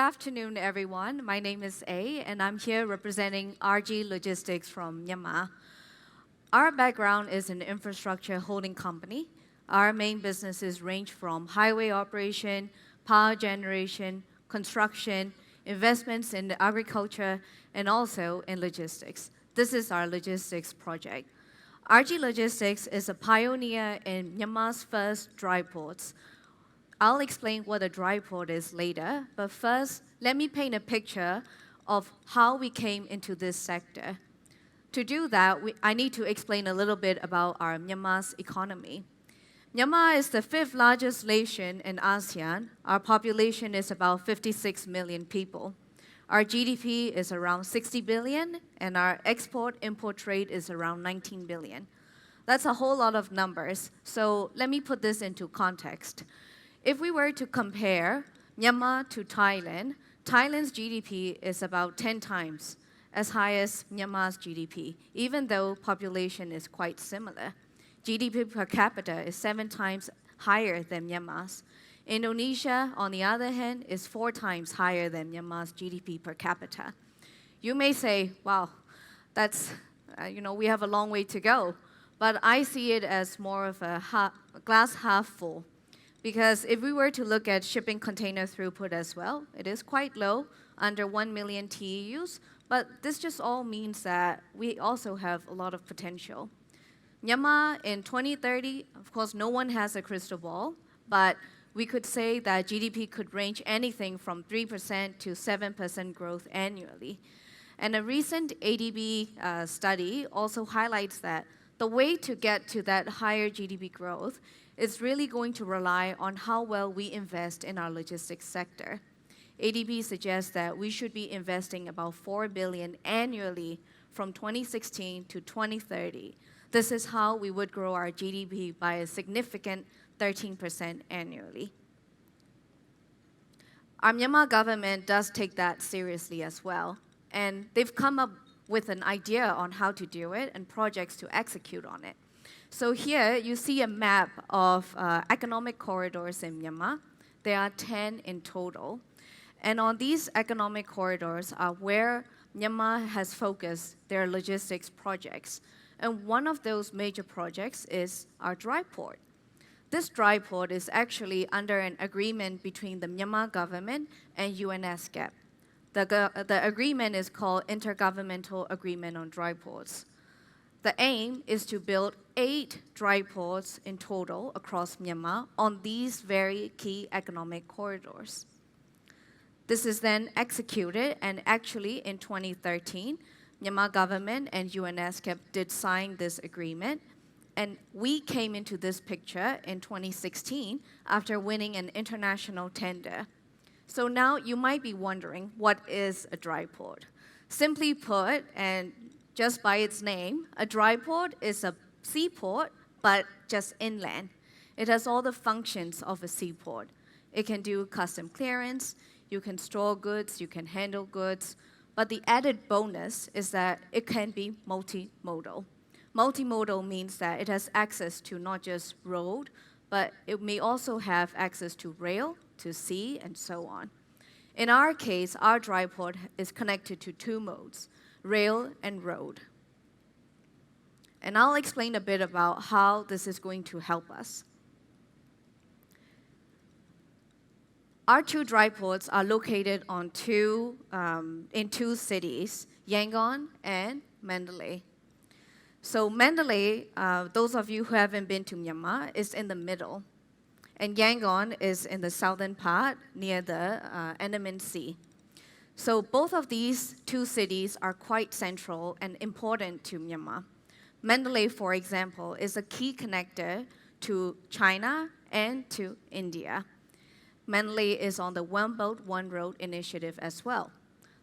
afternoon, everyone. My name is A, and I'm here representing RG Logistics from Myanmar. Our background is an infrastructure holding company. Our main businesses range from highway operation, power generation, construction, investments in agriculture, and also in logistics. This is our logistics project. RG Logistics is a pioneer in Myanmar's first dry ports. I'll explain what a dry port is later, but first, let me paint a picture of how we came into this sector. To do that, I need to explain a little bit about our Myanmar's economy. Myanmar is the fifth largest nation in ASEAN. Our population is about 56 million people. Our GDP is around 60 billion, and our export-import trade is around 19 billion. That's a whole lot of numbers, so let me put this into context. If we were to compare Myanmar to Thailand, Thailand's GDP is about 10 times as high as Myanmar's GDP, even though population is quite similar. GDP per capita is 7 times higher than Myanmar's. Indonesia, on the other hand, is 4 times higher than Myanmar's GDP per capita. You may say, wow, that's, we have a long way to go. But I see it as more of a glass half full. Because if we were to look at shipping container throughput as well, it is quite low, under 1 million TEUs, but this just all means that we also have a lot of potential. Myanmar in 2030, of course, no one has a crystal ball, but we could say that GDP could range anything from 3% to 7% growth annually. And a recent ADB study also highlights that the way to get to that higher GDP growth is really going to rely on how well we invest in our logistics sector. ADB suggests that we should be investing about $4 billion annually from 2016 to 2030. This is how we would grow our GDP by a significant 13% annually. Our Myanmar government does take that seriously as well, and they've come up with an idea on how to do it and projects to execute on it. So here you see a map of economic corridors in Myanmar. There are 10 in total. And on these economic corridors are where Myanmar has focused their logistics projects. And one of those major projects is our dry port. This dry port is actually under an agreement between the Myanmar government and UNESCAP. The agreement is called Intergovernmental Agreement on Dry Ports. The aim is to build 8 dry ports in total across Myanmar on these very key economic corridors. This is then executed, and actually in 2013, Myanmar government and UNESCAP did sign this agreement, and we came into this picture in 2016 after winning an international tender. So now you might be wondering, what is a dry port? Simply put, and just by its name, a dry port is a seaport, but just inland. It has all the functions of a seaport. It can do custom clearance, you can store goods, you can handle goods, but the added bonus is that it can be multimodal. Multimodal means that it has access to not just road, but it may also have access to rail, to sea, and so on. In our case, our dry port is connected to 2 modes, rail and road. And I'll explain a bit about how this is going to help us. Our 2 dry ports are located in 2 cities, Yangon and Mandalay. So Mandalay, those of you who haven't been to Myanmar, is in the middle. And Yangon is in the southern part near the Andaman Sea. So both of these 2 cities are quite central and important to Myanmar. Mandalay, for example, is a key connector to China and to India. Mandalay is on the One Belt, One Road initiative as well.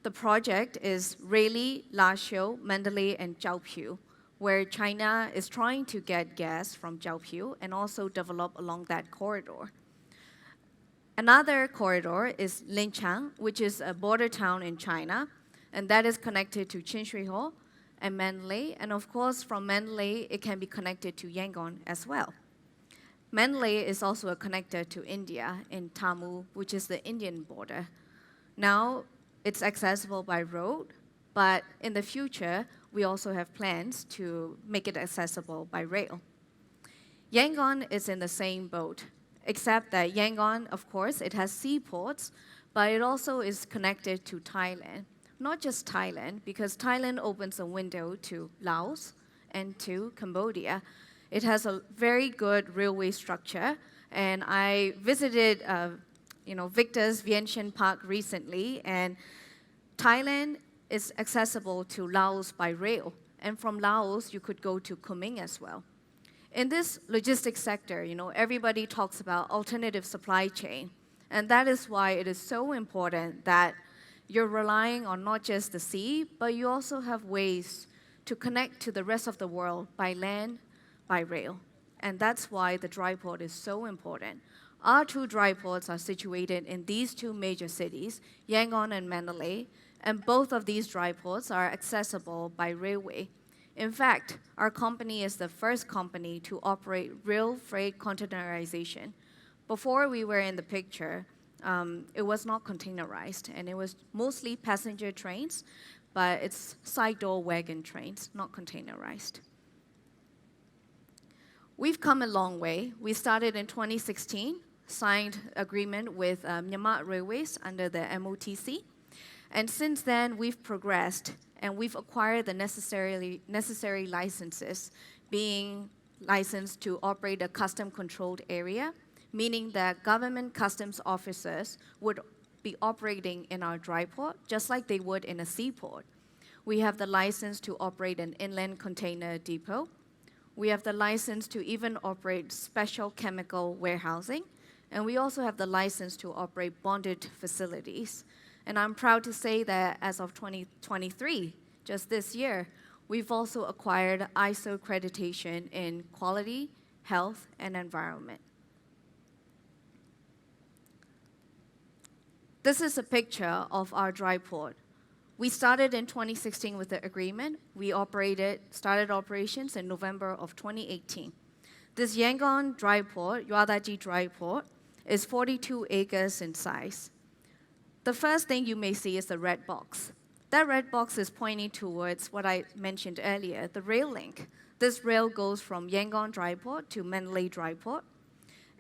The project is Rayleigh, Lashio, Mandalay, and Jiaopyu, where China is trying to get gas from Jiaopyu and also develop along that corridor. Another corridor is Linchang, which is a border town in China, and that is connected to Chinshui and Mandalay, and of course from Mandalay it can be connected to Yangon as well. Mandalay is also a connector to India in Tamil, which is the Indian border. Now, it's accessible by road, but in the future, we also have plans to make it accessible by rail. Yangon is in the same boat, except that Yangon, of course, it has seaports, but it also is connected to Thailand. Not just Thailand, because Thailand opens a window to Laos and to Cambodia. It has a very good railway structure, and I visited Victor's Vientiane Park recently, and Thailand is accessible to Laos by rail, and from Laos you could go to Kunming as well. In this logistics sector, everybody talks about alternative supply chain, and that is why it is so important that you're relying on not just the sea, but you also have ways to connect to the rest of the world by land, by rail. And that's why the dry port is so important. Our two dry ports are situated in these two major cities, Yangon and Mandalay, and both of these dry ports are accessible by railway. In fact, our company is the first company to operate rail freight containerization. Before we were in the picture, it was not containerized, and it was mostly passenger trains, but it's side door wagon trains, not containerized. We've come a long way. We started in 2016, signed agreement with Myanmar Railways under the MOTC, and since then we've progressed and we've acquired the necessary licenses, being licensed to operate a custom-controlled area, meaning that government customs officers would be operating in our dry port just like they would in a seaport. We have the license to operate an inland container depot. We have the license to even operate special chemical warehousing, and we also have the license to operate bonded facilities. And I'm proud to say that as of 2023, just this year, we've also acquired ISO accreditation in quality, health, and environment. This is a picture of our dry port. We started in 2016 with the agreement. We started operations in November of 2018. This Yangon dry port, Yuadaji dry port, is 42 acres in size. The first thing you may see is the red box. That red box is pointing towards what I mentioned earlier, the rail link. This rail goes from Yangon dry port to Mandalay dry port.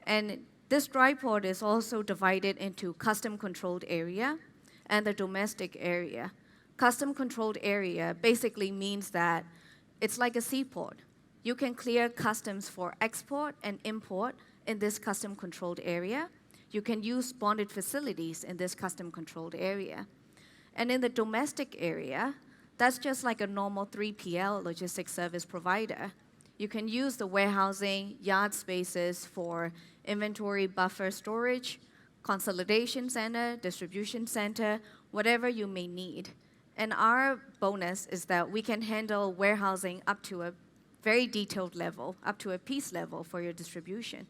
And this dry port is also divided into custom-controlled area and the domestic area. Custom-controlled area basically means that it's like a seaport. You can clear customs for export and import in this custom-controlled area. You can use bonded facilities in this custom-controlled area. And in the domestic area, that's just like a normal 3PL logistics service provider. You can use the warehousing, yard spaces for inventory buffer storage, consolidation center, distribution center, whatever you may need. And our bonus is that we can handle warehousing up to a very detailed level, up to a piece level for your distribution.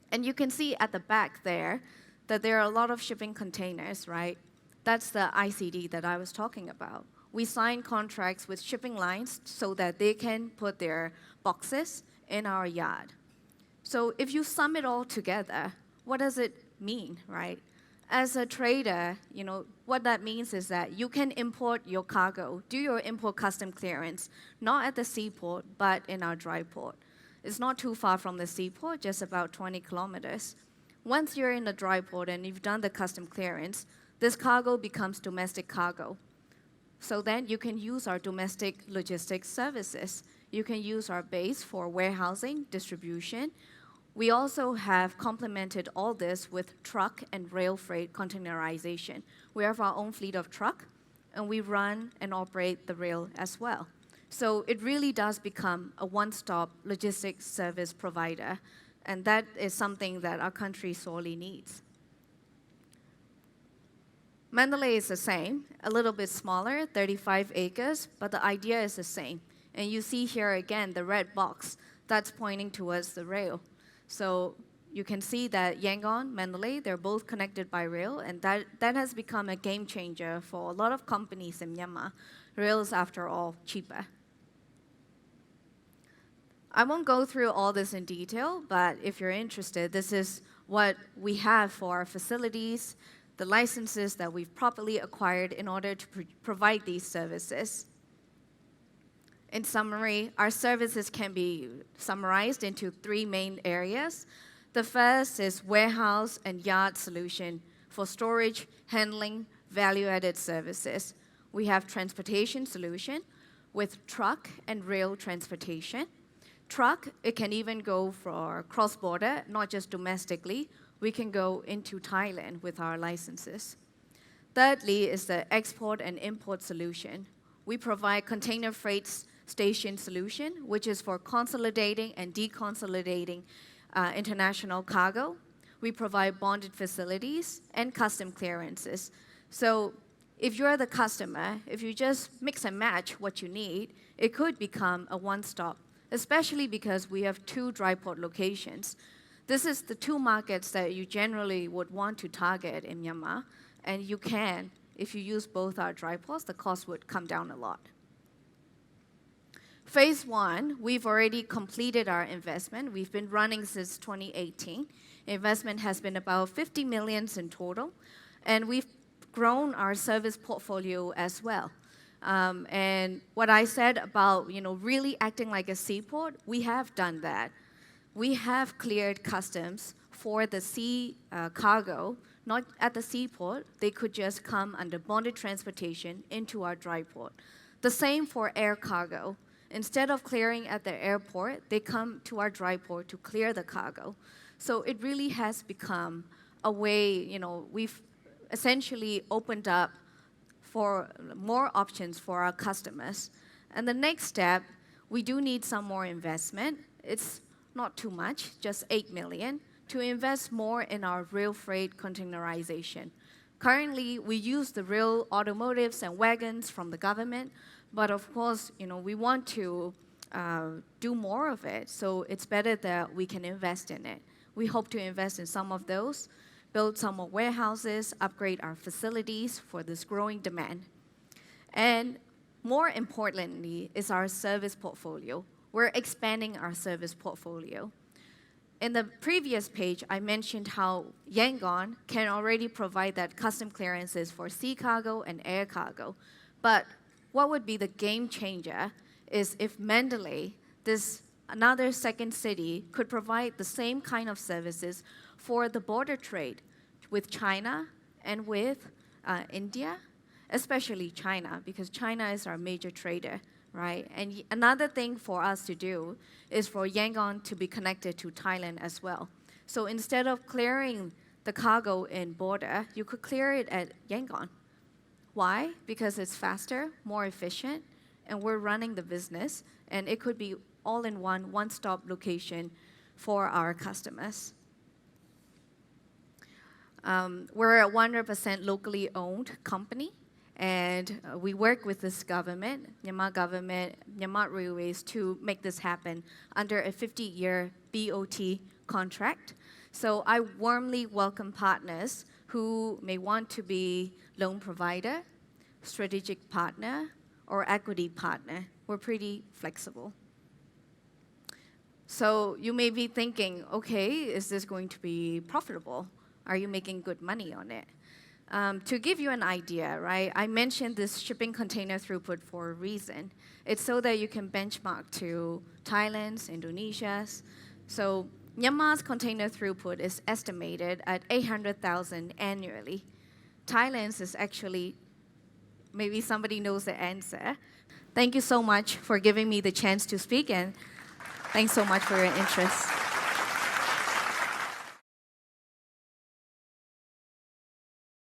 And you can see at the back there that there are a lot of shipping containers, right? That's the ICD that I was talking about. We sign contracts with shipping lines so that they can put their boxes in our yard. So if you sum it all together, what does it mean, right? As a trader, what that means is that you can import your cargo, do your import custom clearance, not at the seaport, but in our dry port. It's not too far from the seaport, just about 20 kilometers. Once you're in the dry port and you've done the custom clearance, this cargo becomes domestic cargo. So then you can use our domestic logistics services. You can use our base for warehousing, distribution. We also have complemented all this with truck and rail freight containerization. We have our own fleet of truck, and we run and operate the rail as well. So it really does become a one-stop logistics service provider, and that is something that our country sorely needs. Mandalay is the same, a little bit smaller, 35 acres, but the idea is the same. And you see here again the red box, that's pointing towards the rail. So you can see that Yangon, Mandalay, they're both connected by rail, and that has become a game changer for a lot of companies in Myanmar. Rail is, after all, cheaper. I won't go through all this in detail, but if you're interested, this is what we have for our facilities. the licenses that we've properly acquired in order to provide these services. In summary, our services can be summarized into 3 main areas. The first is warehouse and yard solution for storage, handling, value-added services. We have transportation solution with truck and rail transportation. Truck, it can even go for cross-border, not just domestically. We can go into Thailand with our licenses. Thirdly is the export and import solution. We provide container freight station solution, which is for consolidating and deconsolidating international cargo. We provide bonded facilities and custom clearances. So if you're the customer, if you just mix and match what you need, it could become a one-stop, especially because we have 2 dry port locations. This is the 2 markets that you generally would want to target in Myanmar, and you can. If you use both our dry ports, the cost would come down a lot. Phase 1, we've already completed our investment. We've been running since 2018. Investment has been about 50 million in total, and we've grown our service portfolio as well. And what I said about really acting like a seaport, we have done that. We have cleared customs for the sea cargo, not at the seaport. They could just come under bonded transportation into our dry port. The same for air cargo. Instead of clearing at the airport, they come to our dry port to clear the cargo. So it really has become a way, we've essentially opened up for more options for our customers. And the next step, we do need some more investment. It's not too much, just 8 million, to invest more in our rail freight containerization. Currently, we use the rail automotives and wagons from the government, but of course, we want to do more of it, so it's better that we can invest in it. We hope to invest in some of those, build some more warehouses, upgrade our facilities for this growing demand. And more importantly is our service portfolio. We're expanding our service portfolio. In the previous page, I mentioned how Yangon can already provide that custom clearances for sea cargo and air cargo. But what would be the game changer is if Mandalay, this another second city, could provide the same kind of services for the border trade with China and with India, especially China, because China is our major trader, right? And another thing for us to do is for Yangon to be connected to Thailand as well. So instead of clearing the cargo in border, you could clear it at Yangon. Why? Because it's faster, more efficient, and we're running the business, and it could be all in one-stop location for our customers. We're a 100% locally owned company, and we work with this government, Myanmar Railways, to make this happen under a 50-year BOT contract. So I warmly welcome partners who may want to be loan provider, strategic partner, or equity partner. We're pretty flexible. So you may be thinking, okay, is this going to be profitable? Are you making good money on it? To give you an idea, right, I mentioned this shipping container throughput for a reason. It's so that you can benchmark to Thailand's, Indonesia's. So Myanmar's container throughput is estimated at 800,000 annually. Thailand's is actually, maybe somebody knows the answer. Thank you so much for giving me the chance to speak, and thanks so much for your interest.